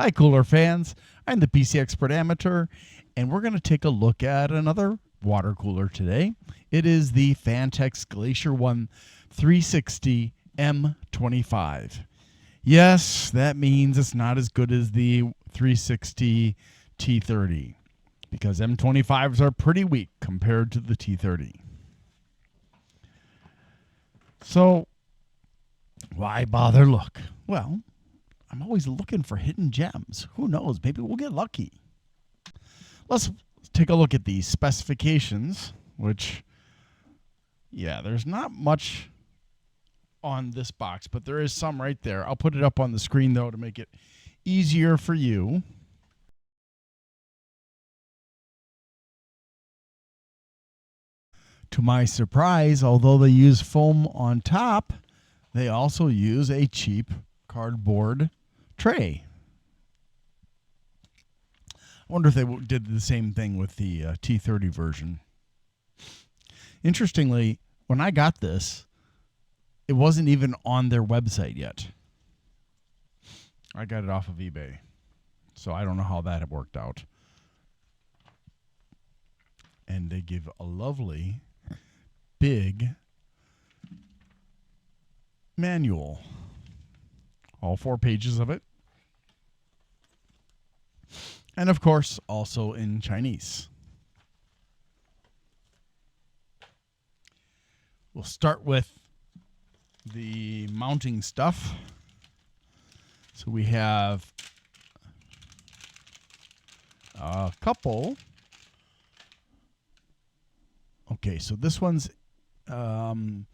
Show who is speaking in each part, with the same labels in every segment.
Speaker 1: Hi, cooler fans. I'm the PC Expert Amateur, and we're going to take a look at another water cooler today. It is the Phanteks Glacier 1 360 M25. Yes, that means it's not as good as the 360 T30 because M25s are pretty weak compared to the T30. So, why bother look? Well, I'm always looking for hidden gems. Who knows? Maybe we'll get lucky. Let's take a look at the specifications, which, yeah, there's not much on this box, but there is some right there. I'll put it up on the screen, though, to make it easier for you. To my surprise, although they use foam on top, they also use a cheap cardboard tray. I wonder if they did the same thing with the T30 version. Interestingly, when I got this, it wasn't even on their website yet. I got it off of eBay, so I don't know how that worked out. And they give a lovely, big manual. All 4 pages of it. And of course, also in Chinese. We'll start with the mounting stuff. So we have a couple. Okay, so this one's SMJST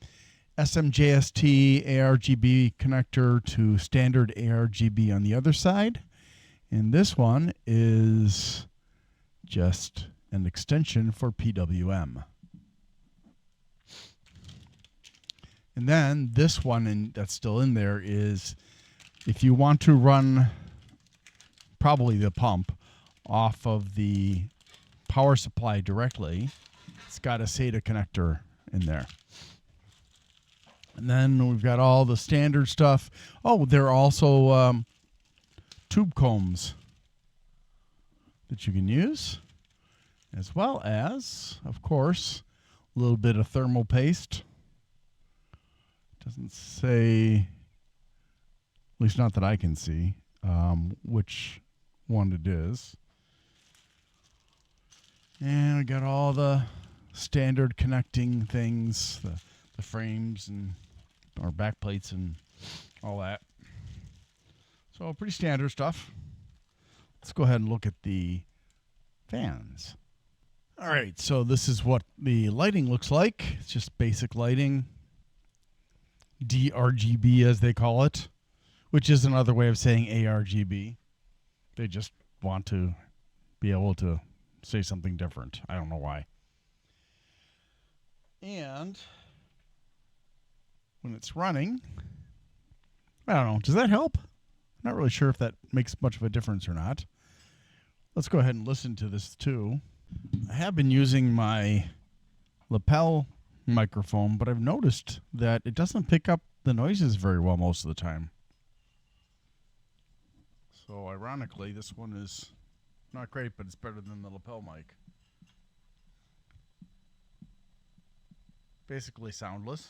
Speaker 1: ARGB connector to standard ARGB on the other side. And this one is just an extension for PWM. And then this one that's still in there is if you want to run probably the pump off of the power supply directly, it's got a SATA connector in there. And then we've got all the standard stuff. Oh, there are also tube combs that you can use, as well as, of course, a little bit of thermal paste. Doesn't say, at least not that I can see, which one it is. And we got all the standard connecting things, the frames and our back plates and all that. So pretty standard stuff. Let's go ahead and look at the fans. All right, so this is what the lighting looks like. It's just basic lighting. DRGB, as they call it, which is another way of saying ARGB. They just want to be able to say something different. I don't know why. And when it's running, I don't know, does that help? Not really sure if that makes much of a difference or not. Let's go ahead and listen to this too. I have been using my lapel microphone, but I've noticed that it doesn't pick up the noises very well most of the time. So ironically, this one is not great, but it's better than the lapel mic. Basically soundless.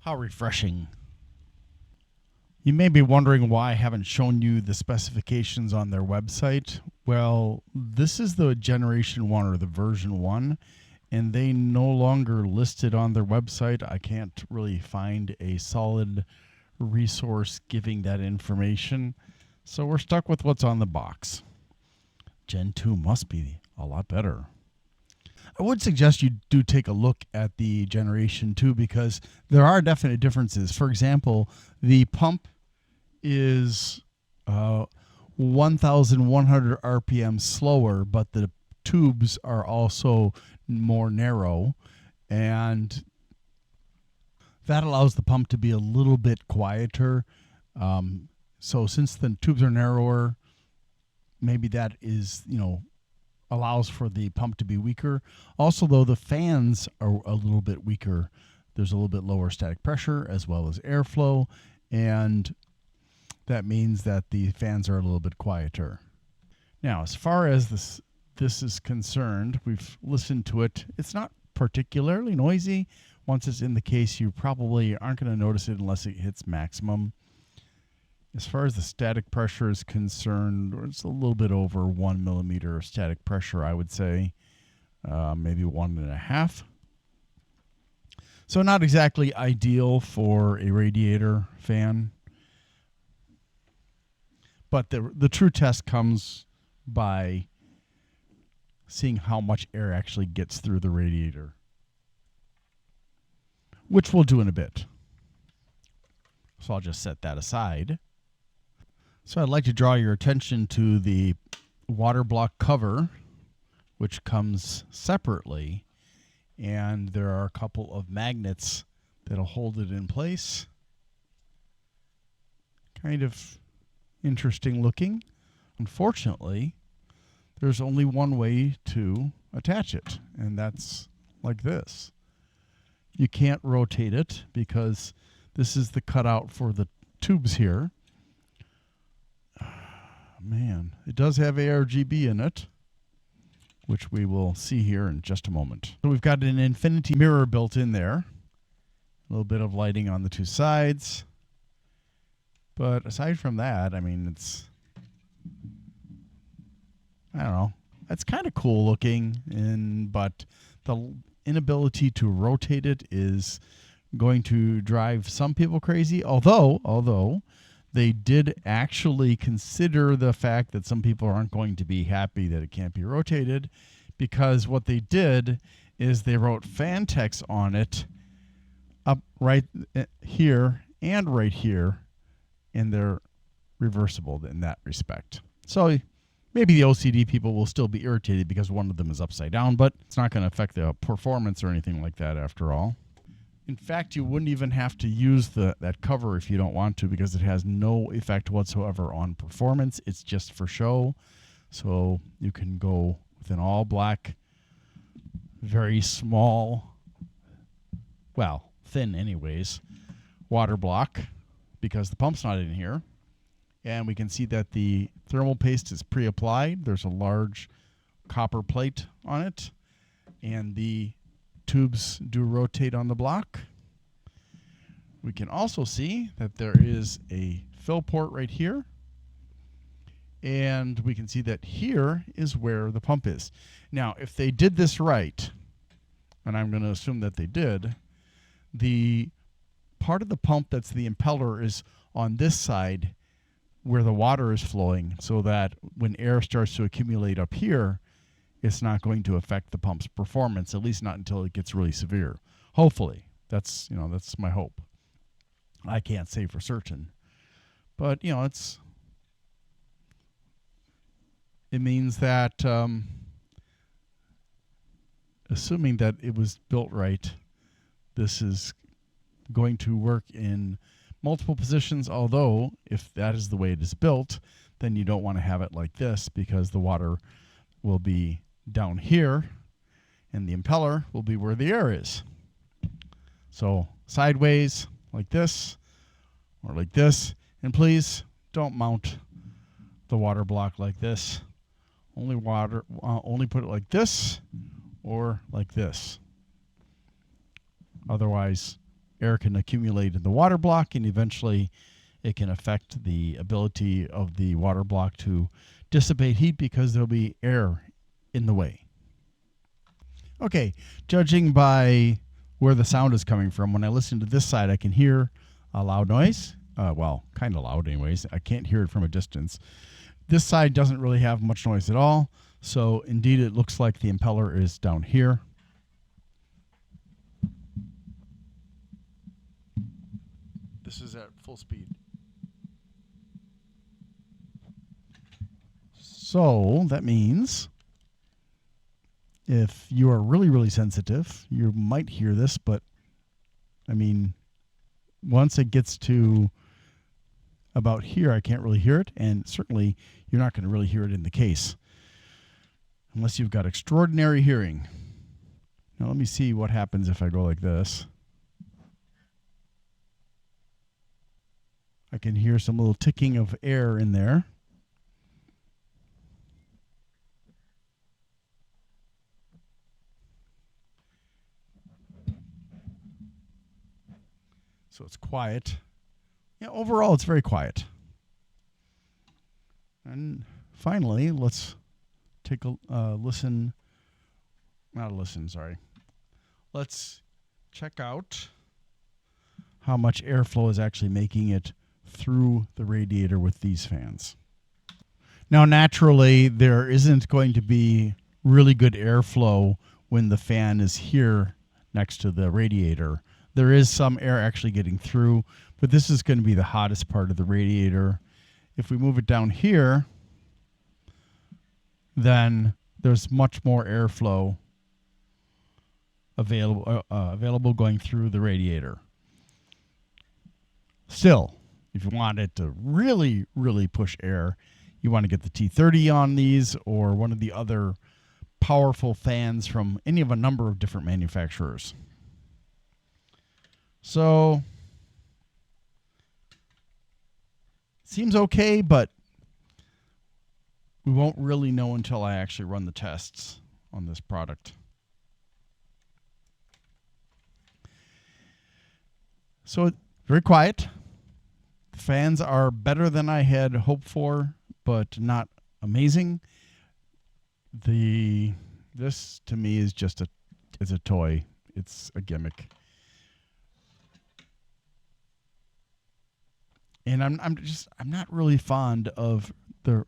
Speaker 1: How refreshing. You may be wondering why I haven't shown you the specifications on their website. Well, this is the Generation 1 or the version 1, and they no longer list it on their website. I can't really find a solid resource giving that information, so we're stuck with what's on the box. Gen 2 must be a lot better. I would suggest you do take a look at the Generation 2 because there are definite differences. For example, the pump is 1,100 RPM slower, but the tubes are also more narrow, and that allows the pump to be a little bit quieter. So since the tubes are narrower, maybe that is, allows for the pump to be weaker. Also, though, the fans are a little bit weaker. There's a little bit lower static pressure as well as airflow, and that means that the fans are a little bit quieter. Now, as far as this is concerned, we've listened to it. It's not particularly noisy. Once it's in the case, you probably aren't going to notice it unless it hits maximum. As far as the static pressure is concerned, it's a little bit over 1 millimeter of static pressure, I would say, maybe 1.5. So not exactly ideal for a radiator fan. But the true test comes by seeing how much air actually gets through the radiator, which we'll do in a bit. So I'll just set that aside. So I'd like to draw your attention to the water block cover, which comes separately, and there are a couple of magnets that'll hold it in place. Kind of interesting looking. Unfortunately, there's only one way to attach it, and that's like this. You can't rotate it because this is the cutout for the tubes here. Man, it does have ARGB in it, which we will see here in just a moment. So we've got an infinity mirror built in there. A little bit of lighting on the two sides. But aside from that, I mean, I don't know. It's kind of cool looking, but the inability to rotate it is going to drive some people crazy. Although they did actually consider the fact that some people aren't going to be happy that it can't be rotated, because what they did is they wrote Phanteks on it up right here and right here, and they're reversible in that respect. So maybe the OCD people will still be irritated because one of them is upside down, but it's not going to affect the performance or anything like that after all. In fact, you wouldn't even have to use that cover if you don't want to, because it has no effect whatsoever on performance. It's just for show. So you can go with an all black, very small, well, thin anyways, water block, because the pump's not in here. And we can see that the thermal paste is pre-applied. There's a large copper plate on it, and the tubes do rotate on the block. We can also see that there is a fill port right here, and we can see that here is where the pump is. Now, if they did this right, and I'm going to assume that they did, the part of the pump that's the impeller is on this side where the water is flowing, so that when air starts to accumulate up here, it's not going to affect the pump's performance, at least not until it gets really severe. Hopefully. That's my hope. I can't say for certain. But, it means that assuming that it was built right, this is going to work in multiple positions, although if that is the way it is built, then you don't want to have it like this, because the water will be down here and the impeller will be where the air is. So sideways like this or like this, and please don't mount the water block like this. Only put it like this or like this. Otherwise, air can accumulate in the water block, and eventually it can affect the ability of the water block to dissipate heat because there'll be air in the way. Okay, judging by where the sound is coming from, when I listen to this side, I can hear a loud noise. Well, kind of loud anyways. I can't hear it from a distance. This side doesn't really have much noise at all, so indeed it looks like the impeller is down here. This is at full speed. So that means if you are really, really sensitive, you might hear this, but I mean, once it gets to about here, I can't really hear it, and certainly you're not going to really hear it in the case unless you've got extraordinary hearing. Now let me see what happens if I go like this. I can hear some little ticking of air in there. So it's quiet. Yeah, overall it's very quiet. And finally, let's take a listen. Not a listen, sorry. Let's check out how much airflow is actually making it through the radiator with these fans. Now, naturally, there isn't going to be really good airflow when the fan is here next to the radiator. There is some air actually getting through, but this is going to be the hottest part of the radiator. If we move it down here, then there's much more airflow available going through the radiator. Still, if you want it to really, really push air, you want to get the T30 on these or one of the other powerful fans from any of a number of different manufacturers. So, seems okay, but we won't really know until I actually run the tests on this product. So, very quiet. The fans are better than I had hoped for, but not amazing. This to me is just a toy. It's a gimmick. And I'm not really fond of the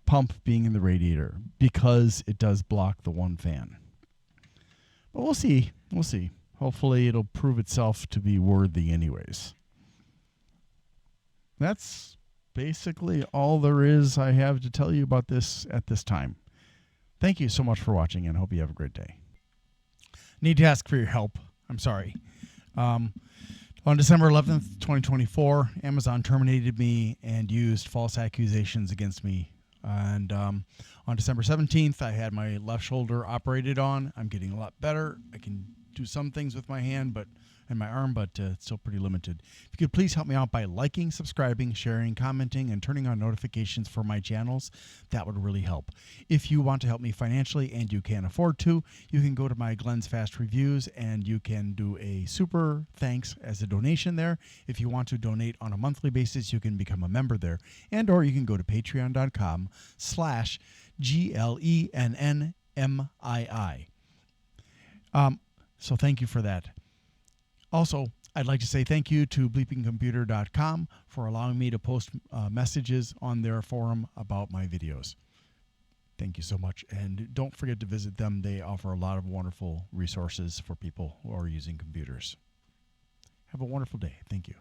Speaker 1: pump being in the radiator because it does block the one fan. But we'll see. We'll see. Hopefully it'll prove itself to be worthy anyways. That's basically all there is I have to tell you about this at this time. Thank you so much for watching, and hope you have a great day. Need to ask for your help. I'm sorry. On December 11th, 2024, Amazon terminated me and used false accusations against me. And on December 17th, I had my left shoulder operated on. I'm getting a lot better. I can do some things with my hand and my arm, but it's still pretty limited. If you could please help me out by liking, subscribing, sharing, commenting, and turning on notifications for my channels, that would really help. If you want to help me financially and you can afford to, you can go to my Glenn's Fast Reviews and you can do a super thanks as a donation there. If you want to donate on a monthly basis, you can become a member there. And or you can go to patreon.com/GLENNMII. So thank you for that. Also, I'd like to say thank you to bleepingcomputer.com for allowing me to post messages on their forum about my videos. Thank you so much. And don't forget to visit them. They offer a lot of wonderful resources for people who are using computers. Have a wonderful day. Thank you.